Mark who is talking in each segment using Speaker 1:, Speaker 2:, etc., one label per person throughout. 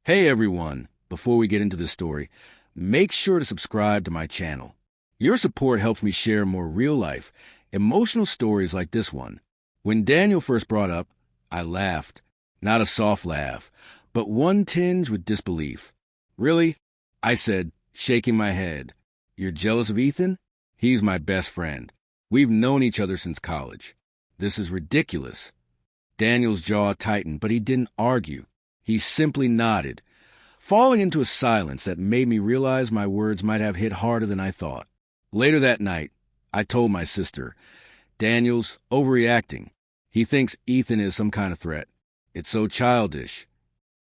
Speaker 1: Hey everyone, before we get into this story, make sure to subscribe to my channel. Your support helps me share more real-life, emotional stories like this one. When Daniel first brought up, I laughed. Not a soft laugh, but one tinged with disbelief. Really? I said, shaking my head. You're jealous of Ethan? He's my best friend. We've known each other since college. This is ridiculous. Daniel's jaw tightened, but he didn't argue. He simply nodded, falling into a silence that made me realize my words might have hit harder than I thought. Later that night, I told my sister, Daniel's overreacting. He thinks Ethan is some kind of threat. It's so childish.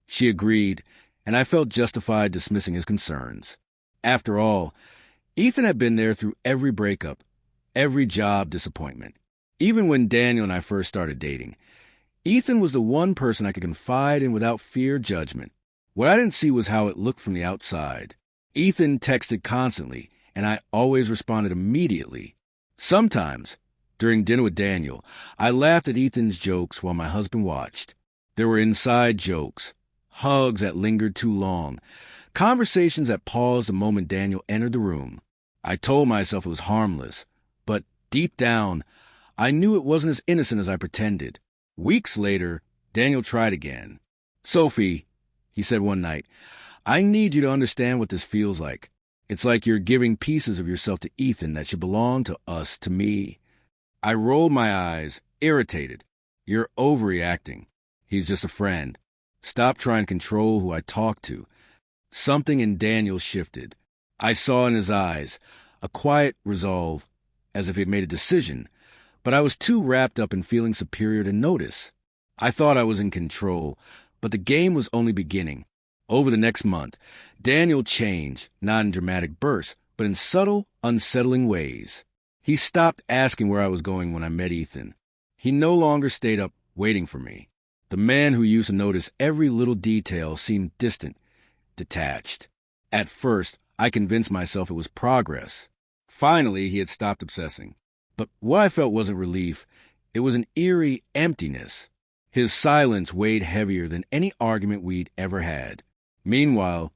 Speaker 1: She agreed, and I felt justified dismissing his concerns. After all, Ethan had been there through every breakup, every job disappointment. Even when Daniel and I first started dating, Ethan was the one person I could confide in without fear or judgment. What I didn't see was how it looked from the outside. Ethan texted constantly, and I always responded immediately. Sometimes, during dinner with Daniel, I laughed at Ethan's jokes while my husband watched. There were inside jokes, hugs that lingered too long, conversations that paused the moment Daniel entered the room. I told myself it was harmless, but deep down, I knew it wasn't as innocent as I pretended. Weeks later, Daniel tried again. Sophie, he said one night, I need you to understand what this feels like. It's like you're giving pieces of yourself to Ethan that should belong to us, to me. I rolled my eyes, irritated. You're overreacting. He's just a friend. Stop trying to control who I talk to. Something in Daniel shifted. I saw in his eyes a quiet resolve, as if he had made a decision, but I was too wrapped up in feeling superior to notice. I thought I was in control, but the game was only beginning. Over the next month, Daniel changed, not in dramatic bursts, but in subtle, unsettling ways. He stopped asking where I was going when I met Ethan. He no longer stayed up waiting for me. The man who used to notice every little detail seemed distant, detached. At first, I convinced myself it was progress. Finally, he had stopped obsessing. But what I felt wasn't relief. It was an eerie emptiness. His silence weighed heavier than any argument we'd ever had. Meanwhile,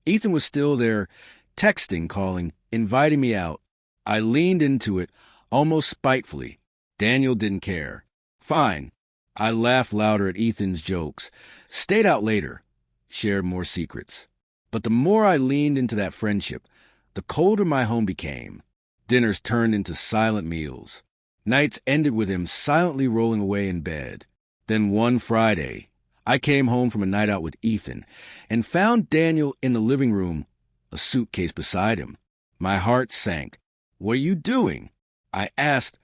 Speaker 1: Ethan was still there, texting, calling, inviting me out. I leaned into it, almost spitefully. Daniel didn't care. Fine. I laughed louder at Ethan's jokes, stayed out later, shared more secrets. But the more I leaned into that friendship, the colder my home became. Dinners turned into silent meals. Nights ended with him silently rolling away in bed. Then one Friday, I came home from a night out with Ethan and found Daniel in the living room, a suitcase beside him. My heart sank. What are you doing? I asked,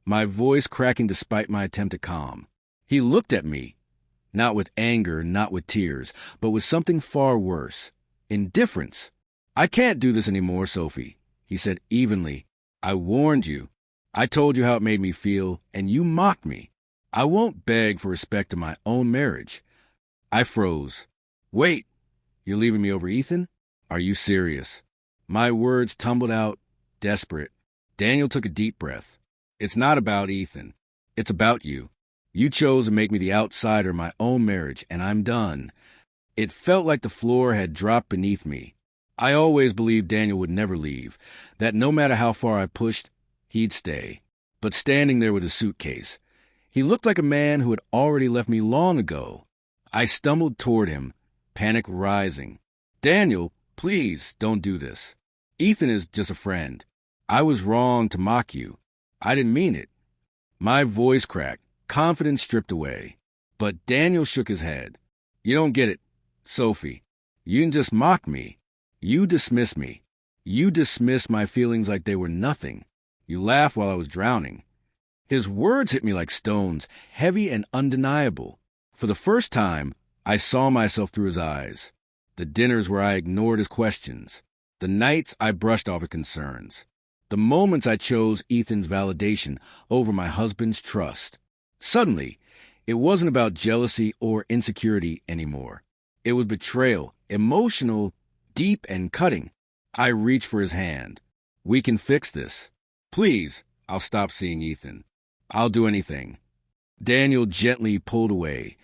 Speaker 1: my voice cracking despite my attempt to calm. He looked at me, not with anger, not with tears, but with something far worse, indifference. I can't do this anymore, Sophie, he said evenly. I warned you. I told you how it made me feel, and you mocked me. I won't beg for respect in my own marriage. I froze. Wait, you're leaving me over Ethan? Are you serious? My words tumbled out, desperate. Daniel took a deep breath. It's not about Ethan. It's about you. You chose to make me the outsider in my own marriage, and I'm done. It felt like the floor had dropped beneath me. I always believed Daniel would never leave, that no matter how far I pushed, he'd stay. But standing there with a suitcase, he looked like a man who had already left me long ago. I stumbled toward him, panic rising. Daniel, please don't do this. Ethan is just a friend. I was wrong to mock you. I didn't mean it. My voice cracked, confidence stripped away. But Daniel shook his head. You don't get it, Sophie. You didn't just mock me. You dismissed me. You dismissed my feelings like they were nothing. You laughed while I was drowning. His words hit me like stones, heavy and undeniable. For the first time, I saw myself through his eyes. The dinners where I ignored his questions. The nights I brushed off his concerns. The moments I chose Ethan's validation over my husband's trust. Suddenly, it wasn't about jealousy or insecurity anymore. It was betrayal, emotional, deep and cutting. I reached for his hand. We can fix this. Please, I'll stop seeing Ethan. I'll do anything. Daniel gently pulled away,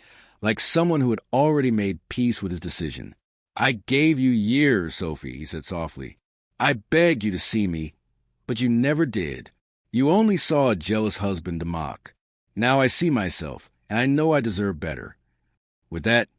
Speaker 1: like someone who had already made peace with his decision. I gave you years, Sophie, he said softly. I begged you to see me, but you never did. You only saw a jealous husband to mock. Now I see myself, and I know I deserve better. With that,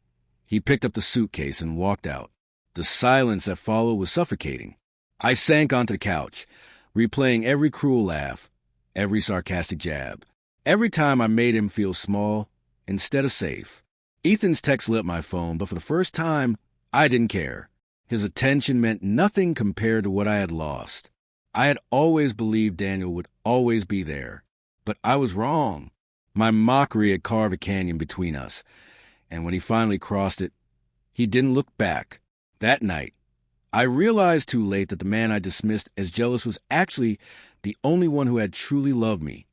Speaker 1: he picked up the suitcase and walked out. The silence that followed was suffocating. I sank onto the couch, replaying every cruel laugh, every sarcastic jab. Every time I made him feel small instead of safe. Ethan's text lit my phone, but for the first time, I didn't care. His attention meant nothing compared to what I had lost. I had always believed Daniel would always be there, but I was wrong. My mockery had carved a canyon between us, and when he finally crossed it, he didn't look back. That night, I realized too late that the man I dismissed as jealous was actually the only one who had truly loved me.